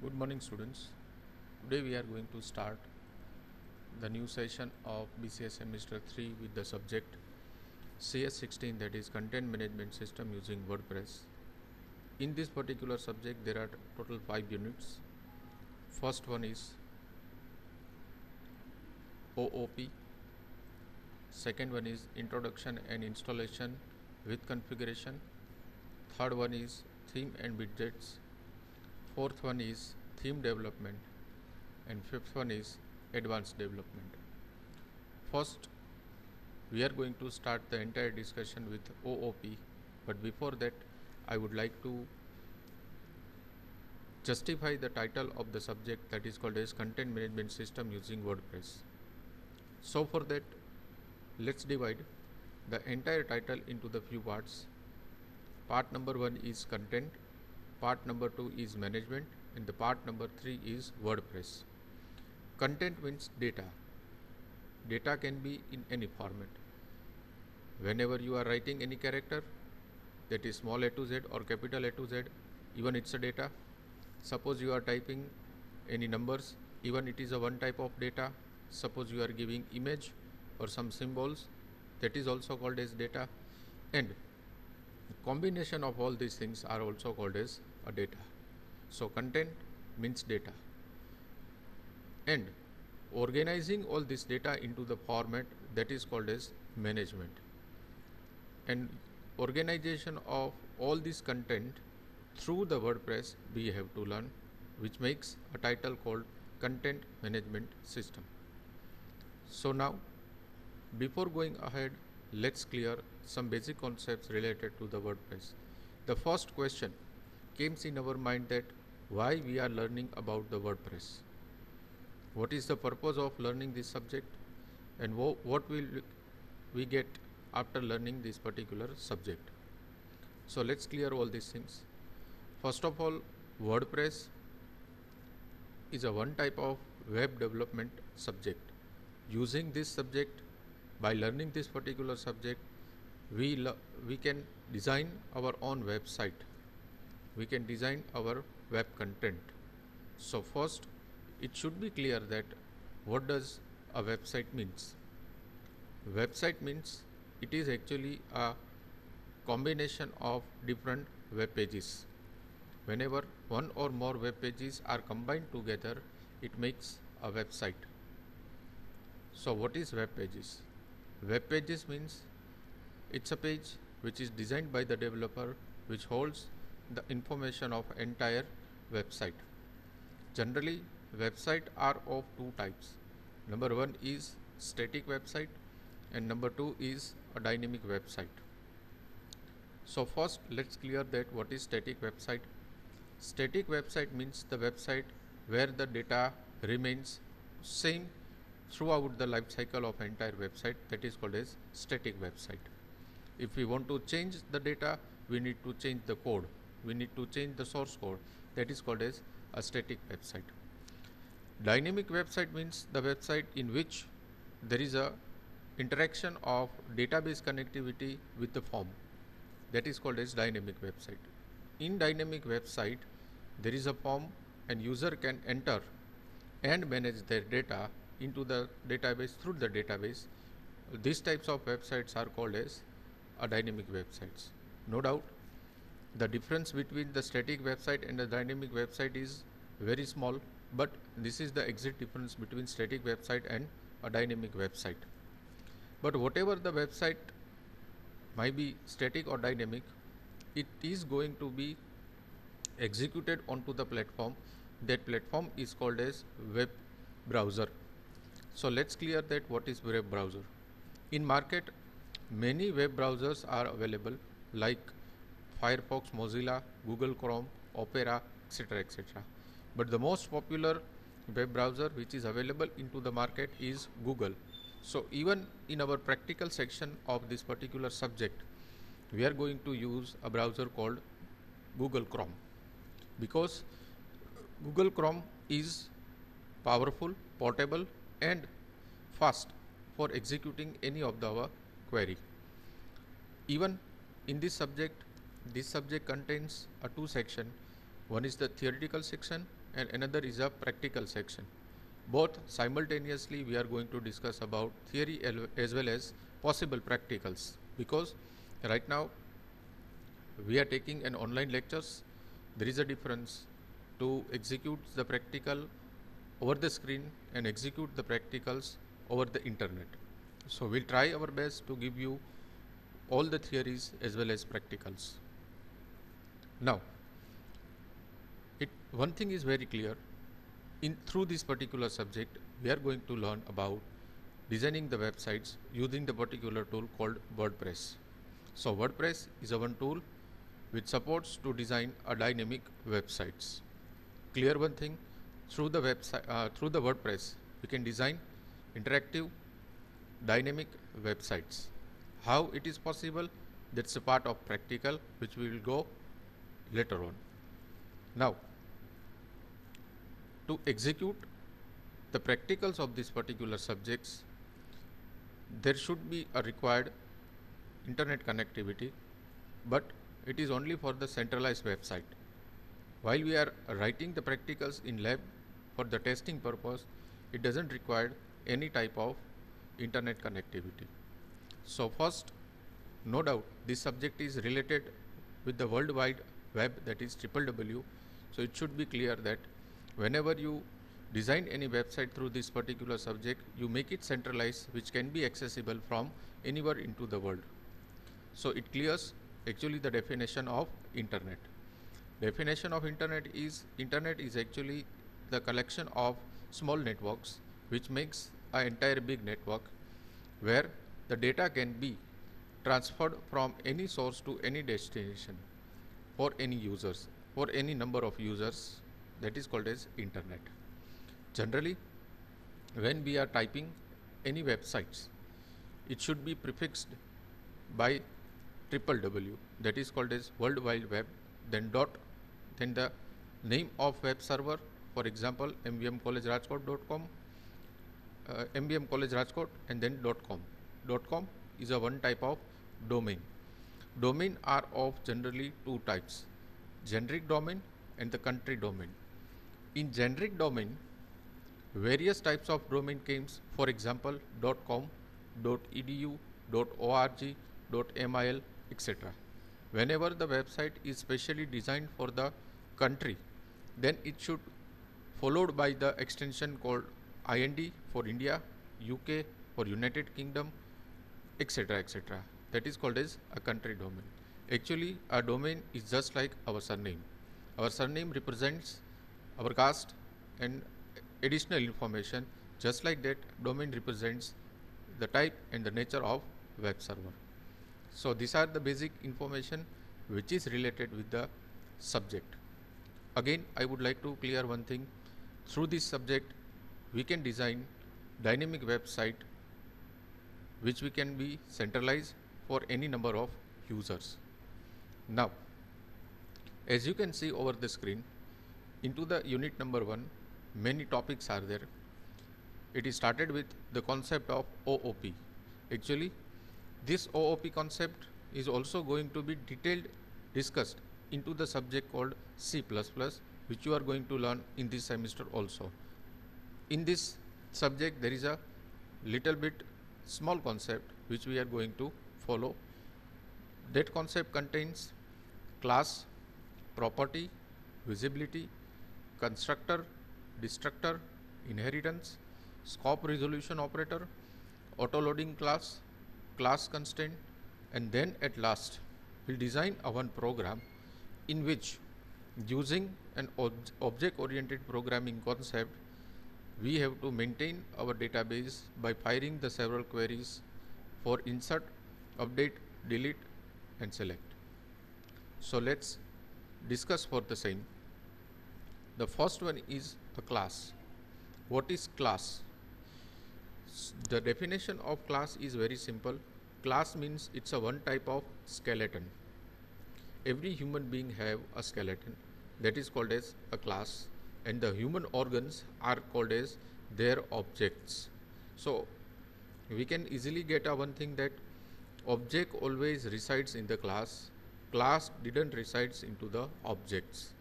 Good morning, students. Today we are going to start the new session of BCS semester 3 with the subject CS16, that is content management system using WordPress. In this particular subject there are total 5 units. First one is OOP. Second one is introduction and installation with configuration. Third one is theme and widgets. Fourth one is theme development, and fifth one is advanced development. First, we are going to start the entire discussion with OOP, but before that I would like to justify the title of the subject, that is called as content management system using WordPress. So for that, let's divide the entire title into the few parts. Part number 1 is content, part number 2 is management, and the part number 3 is WordPress. Content means data. Data can be in any format. Whenever you are writing any character, that is small a to z or capital A to z, even it's a data. Suppose you are typing any numbers, even it is a one type of data. Suppose you are giving image or some symbols, that is also called as data. And combination of all these things are also called as a data. So content means data, and organizing all this data into the format, that is called as management. And organization of all this content through the WordPress we have to learn, which makes a title called content management system. So now, before going ahead, let's clear some basic concepts related to the WordPress. The first question came in our mind, that why we are learning about the WordPress. What is the purpose of learning this subject, and what will we get after learning this particular subject. So let's clear all these things. First of all, WordPress is a one type of web development subject. Using this subject, by learning this particular subject, we can design our own website. We can design our web content. So first, it should be clear that what does a website means. Website means it is actually a combination of different web pages. Whenever one or more web pages are combined together, it makes a website. So what is web pages? Web pages means it's a page which is designed by the developer, which holds the information of entire website. Generally, websites are of two types. Number 1 is static website, and number 2 is a dynamic website. So first, let's clear that what is static website. Static website means the website where the data remains same throughout the life cycle of entire website, that is called as static website. If we want to change the data, we need to change the code. We need to change the source code, that is called as a static website. Dynamic website means the website in which there is a interaction of database connectivity with the form, that is called as dynamic website. In dynamic website, there is a form, and user can enter and manage their data into the database through the database. These types of websites are called as a dynamic websites. No doubt, the difference between the static website and the dynamic website is very small, but this is the exact difference between static website and a dynamic website. But whatever the website might be, static or dynamic, it is going to be executed onto the platform. That platform is called as web browser. So let's clear that what is web browser. In market, many web browsers are available, like Firefox, Mozilla, Google Chrome, Opera, etc., etc. But the most popular web browser which is available into the market is Google. So even in our practical section of this particular subject, we are going to use a browser called Google Chrome, because Google Chrome is powerful, portable, and fast for executing any of our query. Even in this subject contains a two section. One is the theoretical section and another is a practical section. Both simultaneously we are going to discuss about theory as well as possible practicals, because right now we are taking an online lectures. There is a difference to execute the practical over the screen and execute the practicals over the internet. So we'll try our best to give you all the theories as well as practicals. Now, one thing is very clear. Through this particular subject, we are going to learn about designing the websites using the particular tool called WordPress. So WordPress is a one tool which supports to design a dynamic websites. Clear one thing, through the WordPress, we can design interactive, dynamic websites. How it is possible? That's a part of practical, which we will go later on. Now, to execute the practicals of these particular subjects, there should be a required internet connectivity, but it is only for the centralized website. While we are writing the practicals in lab for the testing purpose, it doesn't require any type of internet connectivity. So first, no doubt this subject is related with the World Wide Web, that is www. So it should be clear that whenever you design any website through this particular subject, you make it centralized, which can be accessible from anywhere into the world. So it clears actually the definition of internet. Definition of internet is actually the collection of small networks which makes an entire big network, where the data can be transferred from any source to any destination for any users, for any number of users. That is called as internet. Generally, when we are typing any websites, it should be prefixed by www, that is called as World Wide Web, then dot, then the name of web server, for example mbmcollegerajkot.com, mbm college rajkot, and then .com. .com is a one type of domain. Domain are of generally two types: generic domain and the country domain. In generic domain, various types of domain names, for example .com, .edu, .org, .mil, etc. Whenever the website is specially designed for the country, then it should followed by the extension called IND for India, UK for United Kingdom, etc., etc. That is called as a country domain. Actually, a domain is just like our surname. Our surname represents our caste and additional information. Just like that, domain represents the type and the nature of web server. So these are the basic information which is related with the subject. Again, I would like to clear one thing. Through this subject, we can design dynamic website which we can be centralized for any number of users. Now, as you can see over the screen, into the unit number 1, many topics are there. It is started with the concept of OOP. Actually, this OOP concept is also going to be detailed discussed into the subject called C++, which you are going to learn in this semester also. In this subject, there is a little bit small concept which we are going to follow. That concept contains class, property, visibility, constructor, destructor, inheritance, scope resolution operator, auto loading class, class constraint, and then at last we'll design a one program in which, using an object oriented programming concept, we have to maintain our database by firing the several queries for insert, update, delete, and select. So let's discuss for the same. The first one is a class. What is class? The definition of class is very simple. Class means it's a one type of skeleton. Every human being have a skeleton, that is called as a class, and the human organs are called as their objects. So we can easily get a one thing, that object always resides in the class didn't resides into the objects.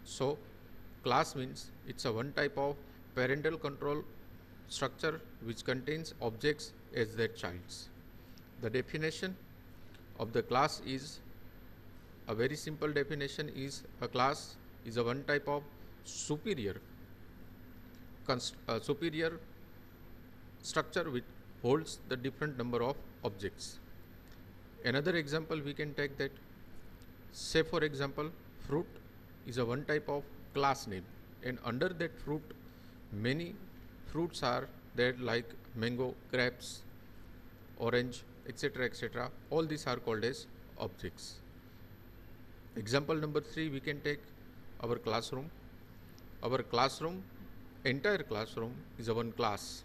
So class means it's a one type of parental control structure which contains objects as their childs. The definition of the class is a very simple definition is a class is a one type of superior structure which holds the different number of objects. Another example we can take that, say for example, fruit is a one type of class name, and under that fruit many fruits are there like mango, grapes, orange, etc., etc. All these are called as objects. Example number 3, we can take our classroom. Our classroom, entire classroom is a one class.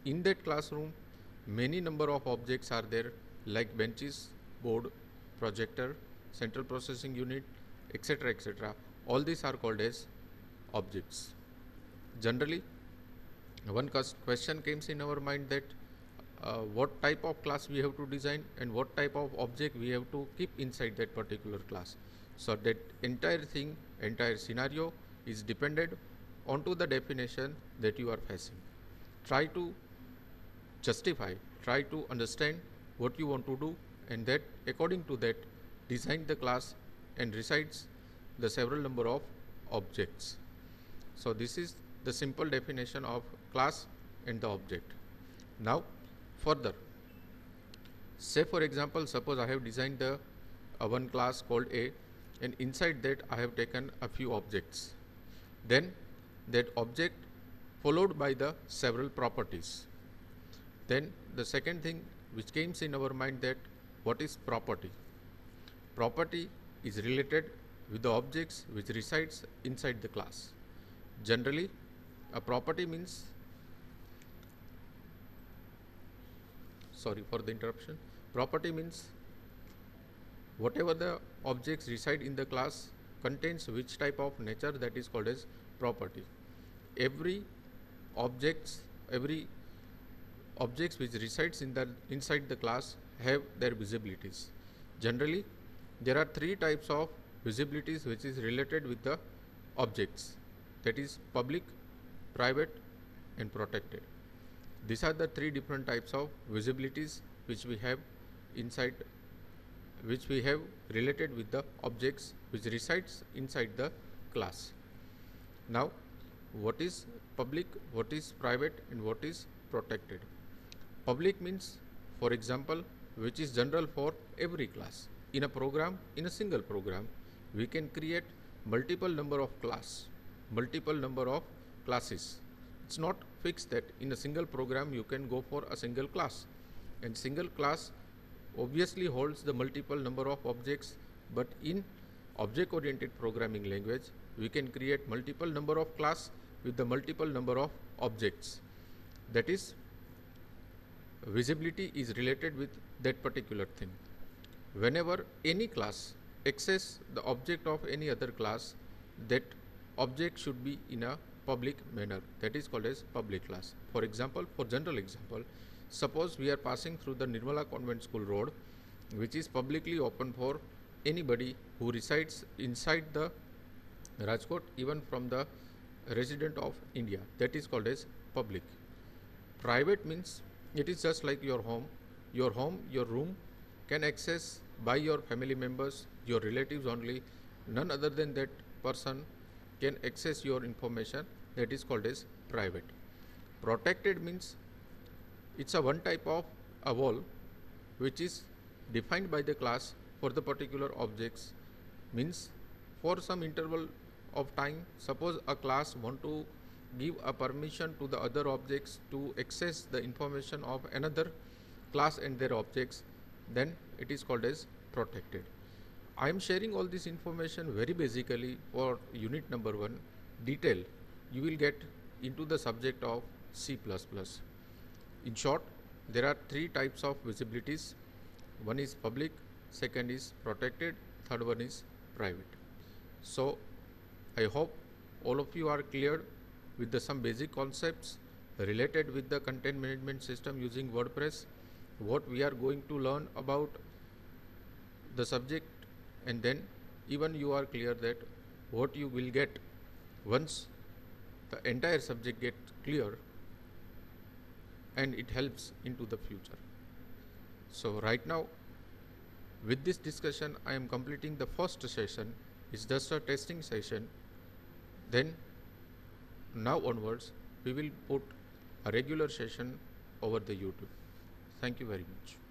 In that classroom many number of objects are there like benches, board, projector, central processing unit, etc., etc. All these are called as objects. Generally, one question comes in our mind that what type of class we have to design and what type of object we have to keep inside that particular class. So that entire thing, entire scenario is dependent onto the definition that you are facing. Try to justify, try to understand what you want to do, and that according to that design the class and recites the several number of objects. So this is the simple definition of class and the object. Now further, say for example, suppose I have designed the one class called A, and inside that I have taken a few objects. Then that object followed by the several properties. Then the second thing which comes in our mind that what is property? Property is related with the objects which resides inside the class. Generally, a property means, sorry for the interruption, property means whatever the objects reside in the class contains which type of nature, that is called as property. Every objects which resides inside the class have their visibilities. Generally, there are three types of visibilities which is related with the objects, that is public, private and protected. These are the three different types of visibilities which we have related with the objects which resides inside the class. Now, what is public, what is private and what is protected? Public means, for example, which is general for every class. In a program, in a single program, we can create multiple number of classes. It's not fixed that in a single program you can go for a single class, and single class obviously holds the multiple number of objects, but in object oriented programming language we can create multiple number of class with the multiple number of objects. That is, visibility is related with that particular thing. Whenever any class access the object of any other class, that object should be in a public manner, that is called as public class. For example, for general example, suppose we are passing through the Nirmala Convent School Road, which is publicly open for anybody who resides inside the Rajkot, even from the resident of India, that is called as public. Private means it is just like your home, your room can access by your family members, your relatives only, none other than that person can access your information, that is called as private. Protected means it's a one type of a wall which is defined by the class for the particular objects. Means for some interval of time, suppose a class want to give a permission to the other objects to access the information of another class and their objects, then it is called as protected. I am sharing all this information very basically for unit number 1. Detail you will get into the subject of C++. In short, there are three types of visibilities. One is public, second is protected, third one is private. So I hope all of you are clear with some basic concepts related with the content management system using WordPress, what we are going to learn about the subject, and then even you are clear that what you will get Once the entire subject gets clear, and it helps into the future. So right now, with this discussion, I am completing the first session. It's just a testing session. Then now onwards, we will put a regular session over the YouTube. Thank you very much.